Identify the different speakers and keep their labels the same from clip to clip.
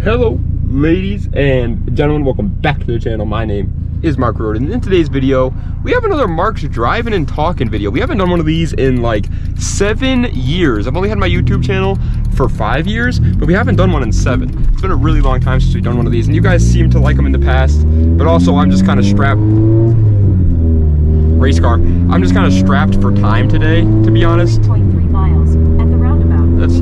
Speaker 1: Hello, ladies and gentlemen, welcome back to the channel. My name is Mark Roden. In today's video, we have another Mark's driving and talking video. We haven't done one of these in like 7 years. I've only had my YouTube channel for 5 years, but we haven't done one in 7. It's been a really long time since we've done one of these, and you guys seem to like them in the past, but also I'm just kind of strapped. Race car. I'm just kind of strapped for time today, to be honest.
Speaker 2: 3.3 miles at the roundabout.
Speaker 1: Let's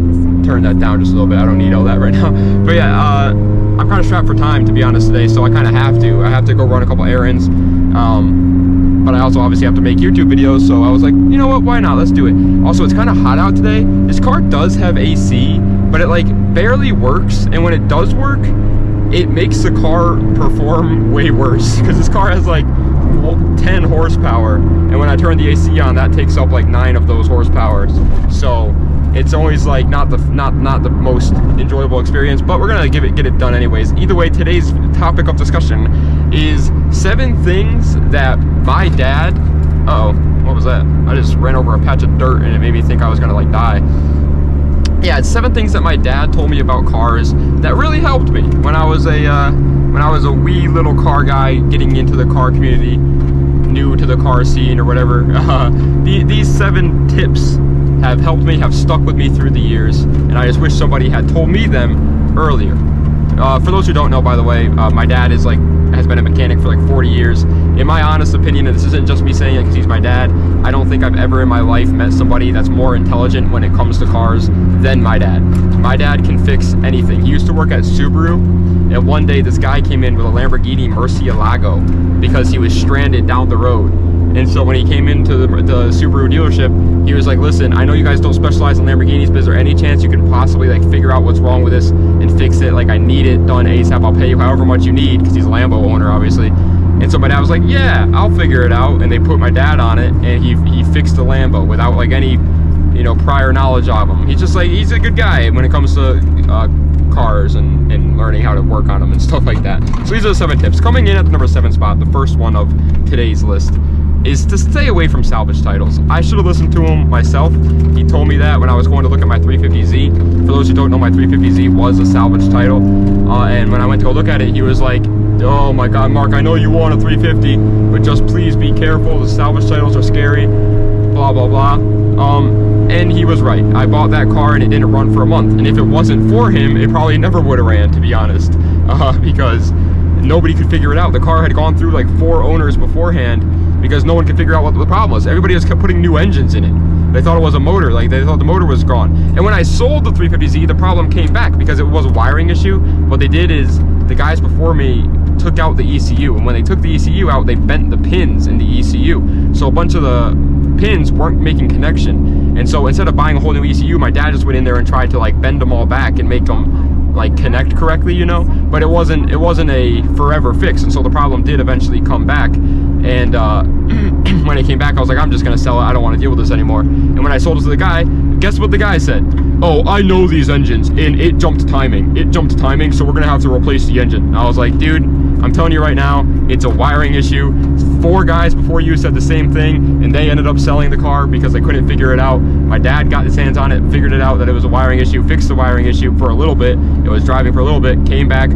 Speaker 1: turn that down just a little bit. I don't need all that right now. But yeah, I'm kind of strapped for time, to be honest, today, so I kind of have to. I have to go run a couple errands. But I also obviously have to make YouTube videos, so I was like, you know what, why not? Let's do it. Also, it's kind of hot out today. This car does have AC, but it like barely works, and when it does work, it makes the car perform way worse, because this car has like 10 horsepower, and when I turn the AC on, that takes up like 9 of those horsepower. So it's always like not the most enjoyable experience, but we're gonna get it done anyways. Either way, today's topic of discussion is 7 things that my dad, what was that? I just ran over a patch of dirt and it made me think I was gonna like die. Yeah, it's 7 things that my dad told me about cars that really helped me when I was a wee little car guy getting into the car community, new to the car scene or whatever. These 7 tips have helped me, have stuck with me through the years, and I just wish somebody had told me them earlier. For those who don't know, by the way, my dad has been a mechanic for like 40 years. In my honest opinion, and this isn't just me saying it because he's my dad, I don't think I've ever in my life met somebody that's more intelligent when it comes to cars than my dad. My dad can fix anything. He used to work at Subaru, and one day this guy came in with a Lamborghini Murcielago because he was stranded down the road. And so when he came into the Subaru dealership, he was like, listen, I know you guys don't specialize in Lamborghinis, but is there any chance you can possibly like figure out what's wrong with this and fix it? Like, I need it done ASAP. I'll pay you however much you need, because he's a Lambo owner, obviously. And so my dad was like, yeah, I'll figure it out. And they put my dad on it, and he fixed the Lambo without like any, prior knowledge of him. He's just like, he's a good guy when it comes to cars and learning how to work on them and stuff like that. So these are the 7 tips. Coming in at the number 7 spot, the first one of today's list, is to stay away from salvage titles. I should have listened to him myself. He told me that when I was going to look at my 350Z. For those who don't know, my 350Z was a salvage title. And when I went to go look at it, he was like, oh my God, Mark, I know you want a 350, but just please be careful. The salvage titles are scary, blah, blah, blah. And he was right. I bought that car and it didn't run for a month. And if it wasn't for him, it probably never would have ran, to be honest, because nobody could figure it out. The car had gone through like 4 owners beforehand, because no one could figure out what the problem was. Everybody just kept putting new engines in it. They thought it was a motor, like they thought the motor was gone. And when I sold the 350Z, the problem came back because it was a wiring issue. What they did is, the guys before me took out the ECU, and when they took the ECU out, they bent the pins in the ECU. So a bunch of the pins weren't making connection. And so instead of buying a whole new ECU, my dad just went in there and tried to like bend them all back and make them like connect correctly, but it wasn't a forever fix. And so the problem did eventually come back. And when it came back, I was like, I'm just gonna sell it. I don't want to deal with this anymore. And when I sold it to the guy, guess what the guy said? Oh, I know these engines, and it jumped timing. It jumped timing, so we're gonna have to replace the engine. And I was like, dude, I'm telling you right now, it's a wiring issue. 4 guys before you said the same thing, and they ended up selling the car because they couldn't figure it out. My dad got his hands on it, figured it out that it was a wiring issue, fixed the wiring issue for a little bit. It was driving for a little bit, came back.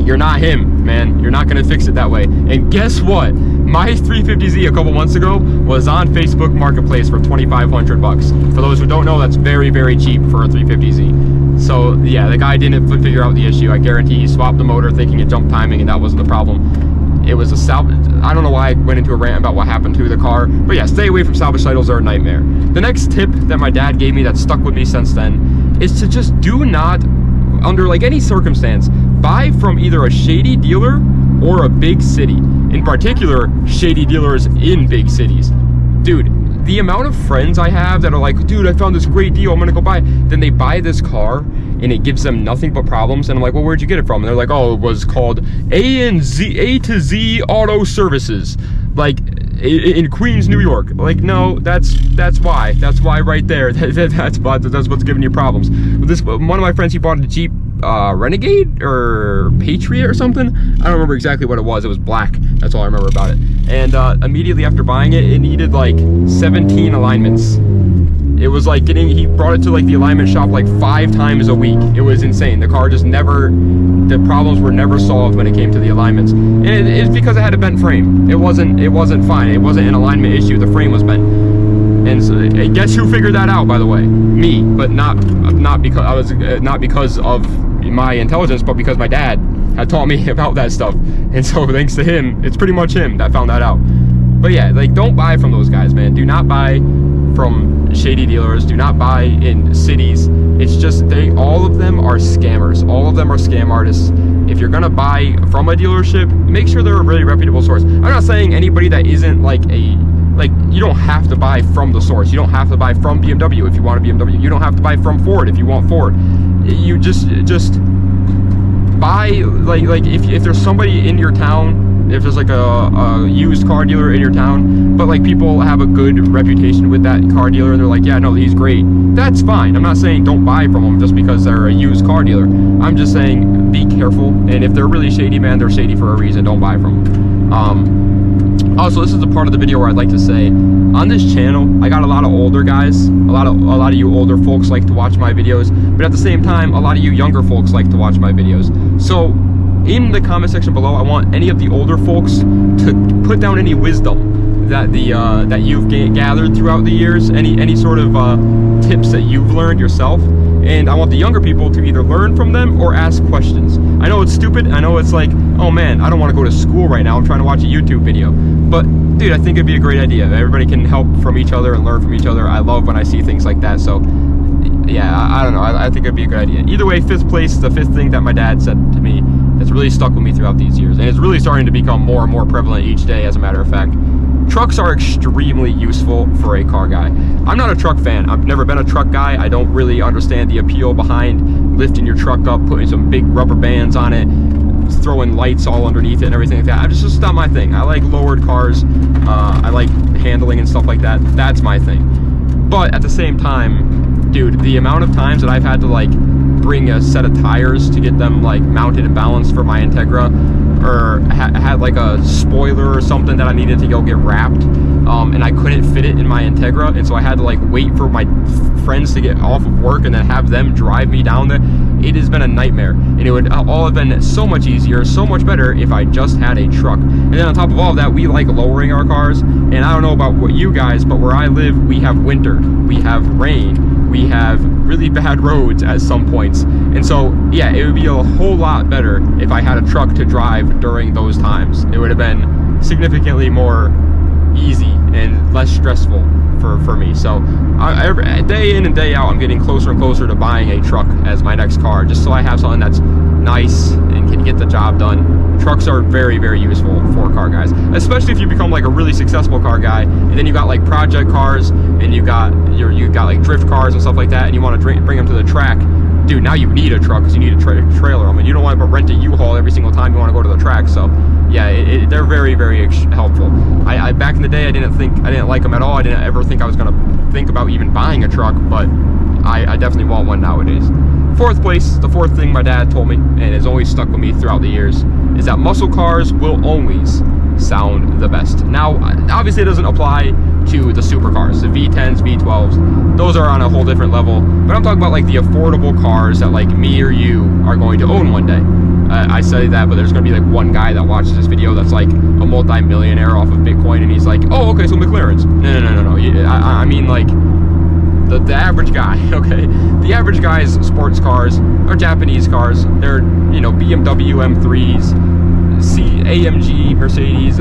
Speaker 1: You're not him, man. You're not gonna fix it that way. And guess what? My 350Z a couple months ago was on Facebook Marketplace for 2,500 bucks. For those who don't know, that's very, very cheap for a 350Z. So yeah, the guy didn't figure out the issue. I guarantee he swapped the motor thinking it jumped timing, and that wasn't the problem. It was a salvage. I don't know why I went into a rant about what happened to the car, but yeah, stay away from salvage titles. They're a nightmare. The next tip that my dad gave me that stuck with me since then is to just do not, under like any circumstance, buy from either a shady dealer or a big city. In particular, shady dealers in big cities. Dude, the amount of friends I have that are like, dude, I found this great deal, I'm gonna go buy it. Then they buy this car and it gives them nothing but problems. And I'm like, well, where'd you get it from? And they're like, oh, it was called A to Z Auto Services, like in Queens, New York. Like, no, that's why. That's why right there. That's what's giving you problems. One of my friends, he bought a Jeep Renegade or Patriot or something. I don't remember exactly what it was. It was black. That's all I remember about it. And immediately after buying it, it needed like 17 alignments. It was like he brought it to like the alignment shop like 5 times a week. It was insane. The car just never, the problems were never solved when it came to the alignments. And it's because it had a bent frame. It wasn't fine. It wasn't an alignment issue. The frame was bent. And so, guess who figured that out, by the way? Me, but not because of my intelligence, but because my dad had taught me about that stuff. And so thanks to him, it's pretty much him that found that out. But yeah, like, don't buy from those guys, man. Do not buy from shady dealers. Do not buy in cities. It's just, all of them are scammers. All of them are scam artists. If you're gonna buy from a dealership, make sure they're a really reputable source. I'm not saying anybody that isn't like you don't have to buy from the source. You don't have to buy from BMW if you want a BMW. You don't have to buy from Ford if you want Ford. You just buy, like if there's somebody in your town, if there's like a used car dealer in your town, but like people have a good reputation with that car dealer and they're like, yeah, no, he's great, that's fine. I'm not saying don't buy from them just because they're a used car dealer. I'm just saying be careful, and if they're really shady, man, they're shady for a reason. Don't buy from them. Also, this is the part of the video where I'd like to say, on this channel, I got a lot of older guys. A lot of you older folks like to watch my videos, but at the same time, a lot of you younger folks like to watch my videos. So, in the comment section below, I want any of the older folks to put down any wisdom that that you've gathered throughout the years, any sort of tips that you've learned yourself. And I want the younger people to either learn from them or ask questions. I know it's stupid. I know it's like, oh man, I don't want to go to school right now. I'm trying to watch a YouTube video. But dude, I think it'd be a great idea. Everybody can help from each other and learn from each other. I love when I see things like that. So yeah, I don't know. I think it'd be a good idea. Either way, 5th place is the 5th thing that my dad said to me that's really stuck with me throughout these years. And it's really starting to become more and more prevalent each day, as a matter of fact. Trucks are extremely useful for a car guy. I'm not a truck fan. I've never been a truck guy. I don't really understand the appeal behind lifting your truck up, putting some big rubber bands on it, throwing lights all underneath it and everything like that. It's just not my thing. I like lowered cars. I like handling and stuff like that. That's my thing. But at the same time, dude, the amount of times that I've had to like bring a set of tires to get them like mounted and balanced for my Integra, or had like a spoiler or something that I needed to go get wrapped, and I couldn't fit it in my Integra, and so I had to like wait for my friends to get off of work and then have them drive me down there. It has been a nightmare, and it would all have been so much easier, so much better if I just had a truck. And then on top of all of that, we like lowering our cars, and I don't know about what you guys, but where I live, we have winter, we have rain, we have really bad roads at some points. And so yeah, it would be a whole lot better if I had a truck to drive during those times. It would have been significantly more easy and less stressful for me. So day in and day out, I'm getting closer and closer to buying a truck as my next car, just so I have something that's nice and can get the job done. Trucks are very, very useful for car guys, especially if you become like a really successful car guy, and then you got like project cars, and you got like drift cars and stuff like that, and you want to bring them to the track. Dude, now you need a truck because you need a trailer. I mean, you don't want to rent a U-Haul every single time you want to go to the track. So yeah, they're very, very helpful. I back in the day, I didn't like them at all. I didn't ever think I was gonna think about even buying a truck, but I definitely want one nowadays. 4th place, the 4th thing my dad told me, and it's always stuck with me throughout the years, is that muscle cars will always sound the best. Now, obviously it doesn't apply to the supercars, the V10s, V12s. Those are on a whole different level, but I'm talking about like the affordable cars that like me or you are going to own one day. I say that, but there's gonna be like one guy that watches this video that's like a multi-millionaire off of Bitcoin, and he's like, oh, okay, so McLarens. No. I mean like the average guy, okay? The average guy's sports cars are Japanese cars. They're, you know, BMW M3s, AMG, Mercedes,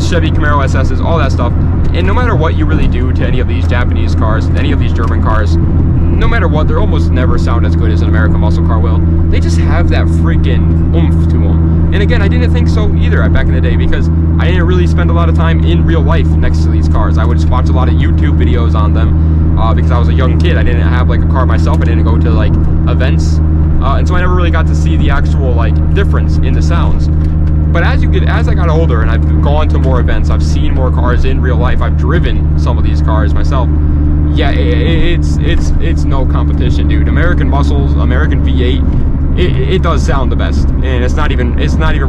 Speaker 1: Chevy Camaro SS's, all that stuff. And no matter what you really do to any of these Japanese cars, any of these German cars, no matter what, they almost never sound as good as an American muscle car will. They just have that freaking oomph to them. And again, I didn't think so either back in the day, because I didn't really spend a lot of time in real life next to these cars. I would just watch a lot of YouTube videos on them because I was a young kid. I didn't have like a car myself. I didn't go to like events. And so I never really got to see the actual like difference in the sounds. But as I got older and I've gone to more events, I've seen more cars in real life, I've driven some of these cars myself. Yeah, it's no competition, dude. American muscles, American V8, it does sound the best, and it's not even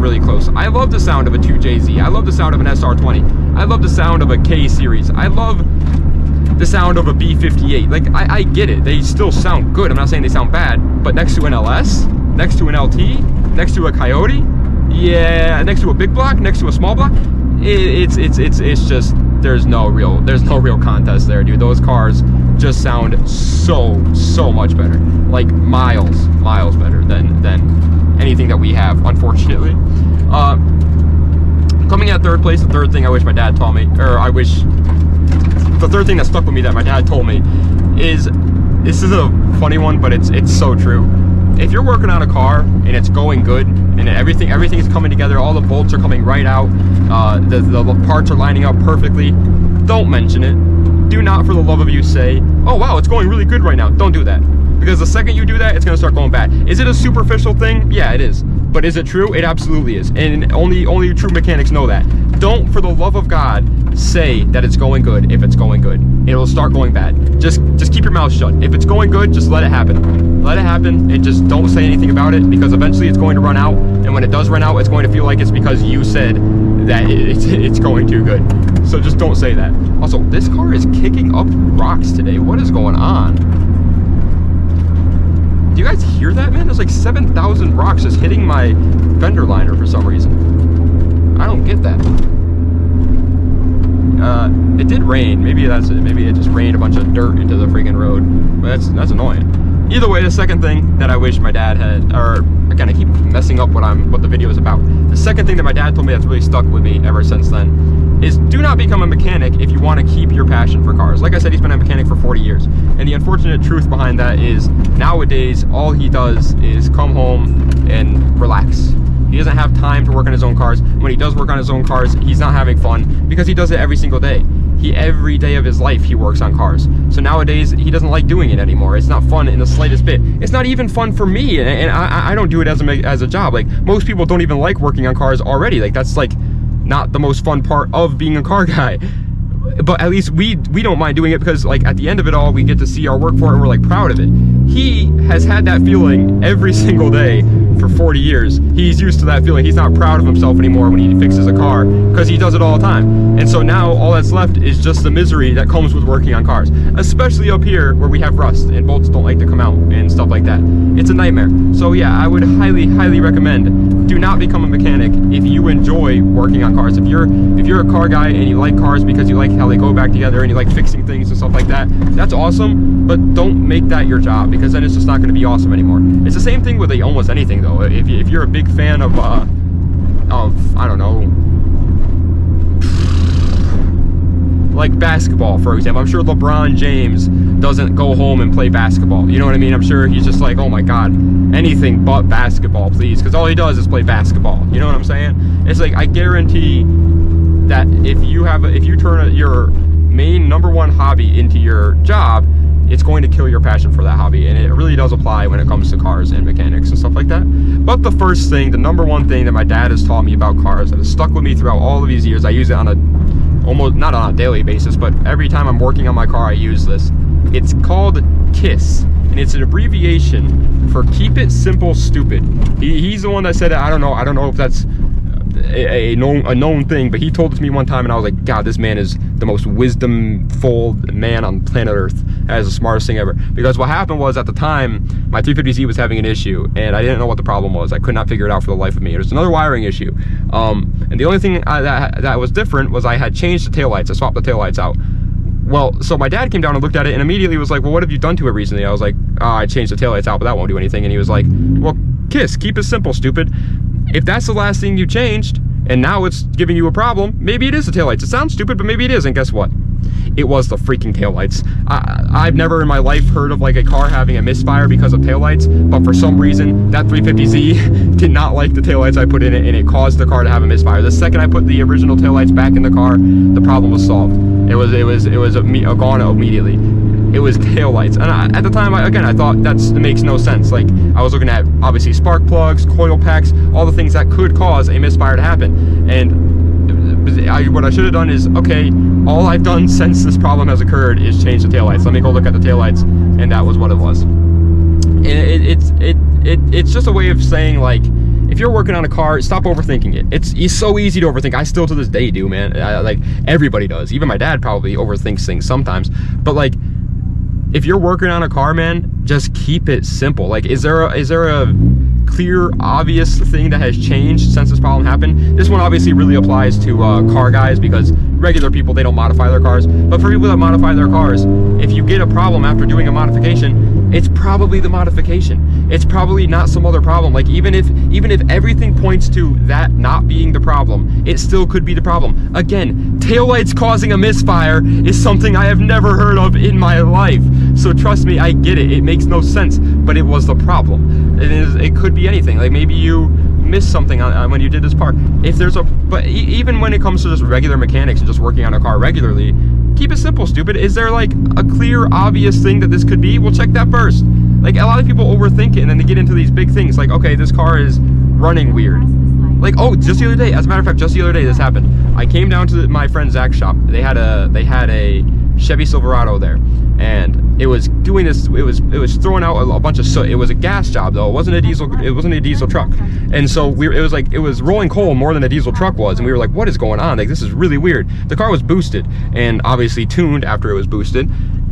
Speaker 1: really close. I love the sound of a 2JZ. I love the sound of an SR20. I love the sound of a K series. I love the sound of a B58. Like, I get it. They still sound good. I'm not saying they sound bad, but next to an LS, next to an LT, next to a Coyote, yeah, next to a big block, next to a small block, it's just, there's no real contest there, dude. Those cars just sound so much better, like miles better than anything that we have, unfortunately. Coming at third place, the third thing I wish my dad taught me, the third thing that stuck with me that my dad told me is, this is a funny one, but it's so true. If you're working on a car and it's going good and everything is coming together, all the bolts are coming right out, the parts are lining up perfectly, don't mention it. Do not, for the love of you, say, oh wow, it's going really good right now. Don't do that, because the second you do that, it's gonna start going bad. Is it a superficial thing? Yeah, it is. But is it true? It absolutely is, and only true mechanics know that. Don't, for the love of God, say that it's going good if it's going good. It'll start going bad. Just keep your mouth shut. If it's going good, just let it happen. Let it happen, and just don't say anything about it, because eventually it's going to run out, and when it does run out, it's going to feel like it's because you said that it's going too good. So just don't say that. Also, this car is kicking up rocks today. What is going on? Do you guys hear that, man? There's like 7,000 rocks just hitting my fender liner for some reason. I don't get that. It did rain. Maybe that's it. Maybe it just rained a bunch of dirt into the freaking road. But that's annoying. Either way, the second thing that I wish my dad had, or again, I keep messing up what the video is about. The second thing that my dad told me that's really stuck with me ever since then is, do not become a mechanic if you want to keep your passion for cars. Like I said, he's been a mechanic for 40 years. And the unfortunate truth behind that is, nowadays, all he does is come home and relax. He doesn't have time to work on his own cars. When he does work on his own cars, he's not having fun, because he does it every single day. Every day of his life, he works on cars. So nowadays, he doesn't like doing it anymore. It's not fun in the slightest bit. It's not even fun for me, and I don't do it as a job. Like, most people don't even like working on cars already. Like, that's like not the most fun part of being a car guy. But at least we don't mind doing it, because like at the end of it all, we get to see our work for it and we're like proud of it. He has had that feeling every single day for 40 years. He's used to that feeling. He's not proud of himself anymore when he fixes a car, because he does it all the time. And so now all that's left is just the misery that comes with working on cars, especially up here where we have rust and bolts don't like to come out and stuff like that. It's a nightmare. So yeah, I would highly recommend, do not become a mechanic if you enjoy working on cars. If you're a car guy and you like cars because you like how they go back together and you like fixing things and stuff like that, that's awesome. But don't make that your job, because then it's just not going to be awesome anymore. It's the same thing with almost anything though. If you're a big fan of I don't know, like basketball, for example. I'm sure LeBron James doesn't go home and play basketball. You know what I mean? I'm sure he's just like, oh my God, anything but basketball, please. Because all he does is play basketball. You know what I'm saying? It's like, I guarantee that if you turn your main #1 hobby into your job, it's going to kill your passion for that hobby. And it really does apply when it comes to cars and mechanics and stuff like that. But the first thing, the #1 thing that my dad has taught me about cars, that has stuck with me throughout all of these years, I use it on almost not on a daily basis, but every time I'm working on my car, I use this. It's called KISS, and it's an abbreviation for Keep It Simple Stupid. He's the one that said it. I don't know if that's a known thing, but he told it to me one time, and I was like, God, this man is the most wisdomful man on planet Earth. That is the smartest thing ever. Because what happened was, at the time, my 350Z was having an issue, and I didn't know what the problem was. I could not figure it out for the life of me. It was another wiring issue. And the only thing that was different was I had changed the taillights. I swapped the taillights out. Well, so my dad came down and looked at it and immediately was like, well, what have you done to it recently? I was like, oh, I changed the taillights out, but that won't do anything. And he was like, well, KISS, keep it simple, stupid. If that's the last thing you changed, and now it's giving you a problem, maybe it is the taillights. It sounds stupid, but maybe it is. And guess what? It was the freaking taillights. I've never in my life heard of like a car having a misfire because of taillights, but for some reason, that 350Z did not like the taillights I put in it, and it caused the car to have a misfire. The second I put the original taillights back in the car, the problem was solved. It was gone immediately. It was taillights. And at the time, I thought that makes no sense. Like, I was looking at, obviously, spark plugs, coil packs, all the things that could cause a misfire to happen. And what I should have done is, okay, all I've done since this problem has occurred is change the taillights. Let me go look at the taillights, and that was what it was. And it's just a way of saying, like, if you're working on a car, stop overthinking it. It's so easy to overthink. I still to this day do, man. Like everybody does. Even my dad probably overthinks things sometimes. But like, if you're working on a car, man, just keep it simple. Like, is there a clear, obvious thing that has changed since this problem happened? This one obviously really applies to car guys, because regular people, they don't modify their cars. But for people that modify their cars, if you get a problem after doing a modification, it's probably the modification. It's probably not some other problem. Like, even if everything points to that not being the problem, it still could be the problem. Again, taillights causing a misfire is something I have never heard of in my life. So trust me, I get it. It makes no sense, but it was the problem. It could be anything. Like, maybe you missed something when you did this part. If there's but even when it comes to just regular mechanics and just working on a car regularly, keep it simple, stupid. Is there like a clear, obvious thing that this could be? Well, check that first. Like, a lot of people overthink it, and then they get into these big things. Like, okay, this car is running weird. Like, oh, just the other day, as a matter of fact, just the other day, this happened. I came down to my friend Zach's shop. They had a Chevy Silverado there, and it was doing this. It was throwing out a bunch of soot. It was a gas job though. It wasn't a diesel truck. And so it was rolling coal more than a diesel truck was, and we were like, what is going on? Like, this is really weird. The car was boosted and obviously tuned after it was boosted.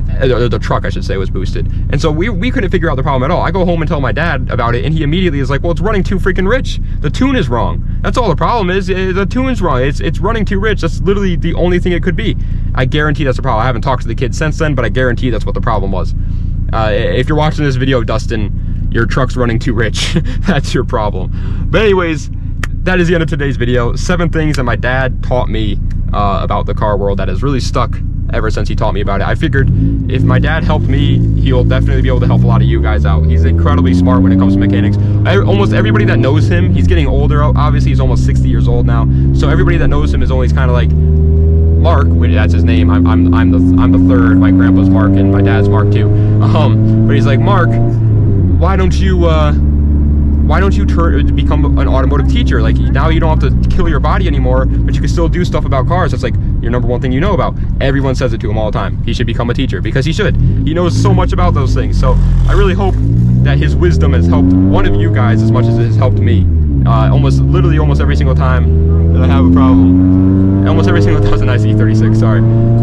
Speaker 1: The truck, I should say, was boosted. And so we couldn't figure out the problem at all. I go home and tell my dad about it, and he immediately is like, well, it's running too freaking rich. The tune is wrong. That's all the problem is. The tune's wrong. It's running too rich. That's literally the only thing it could be. I guarantee that's the problem. I haven't talked to the kid since then, but I guarantee that's what the problem was. If you're watching this video, Dustin, your truck's running too rich. That's your problem. But anyways, that is the end of today's video. 7 things that my dad taught me about the car world that has really stuck ever since he taught me about it. I figured if my dad helped me, he'll definitely be able to help a lot of you guys out. He's incredibly smart when it comes to mechanics. Almost everybody that knows him, he's getting older. Obviously, he's almost 60 years old now. So everybody that knows him is always kind of like, Mark, that's his name. I'm the third. My grandpa's Mark and my dad's Mark too. But he's like, Mark, why don't you become an automotive teacher? Like, now you don't have to kill your body anymore, but you can still do stuff about cars. That's like your number one thing you know about. Everyone says it to him all the time. He should become a teacher, because he should. He knows so much about those things. So I really hope that his wisdom has helped one of you guys as much as it has helped me. Literally almost every single time that I have a problem, almost every single time, that was a nice E36, sorry.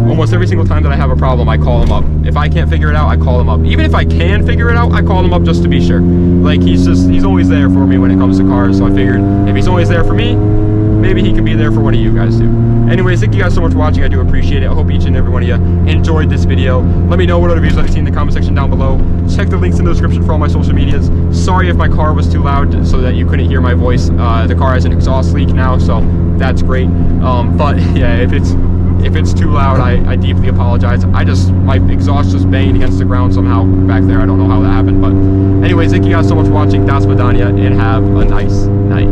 Speaker 1: Almost every single time that I have a problem, I call him up. If I can't figure it out, I call him up. Even if I can figure it out, I call him up just to be sure. Like, he's always there for me when it comes to cars. So I figured if he's always there for me, maybe he can be there for one of you guys too. Anyways, thank you guys so much for watching. I do appreciate it. I hope each and every one of you enjoyed this video. Let me know what other videos I've seen in the comment section down below. Check the links in the description for all my social medias. Sorry if my car was too loud so that you couldn't hear my voice. The car has an exhaust leak now, so that's great. But yeah, if it's too loud, I deeply apologize. My exhaust just banged against the ground somehow back there. I don't know how that happened. But anyways, thank you guys so much for watching. Das Vidania, and have a nice night.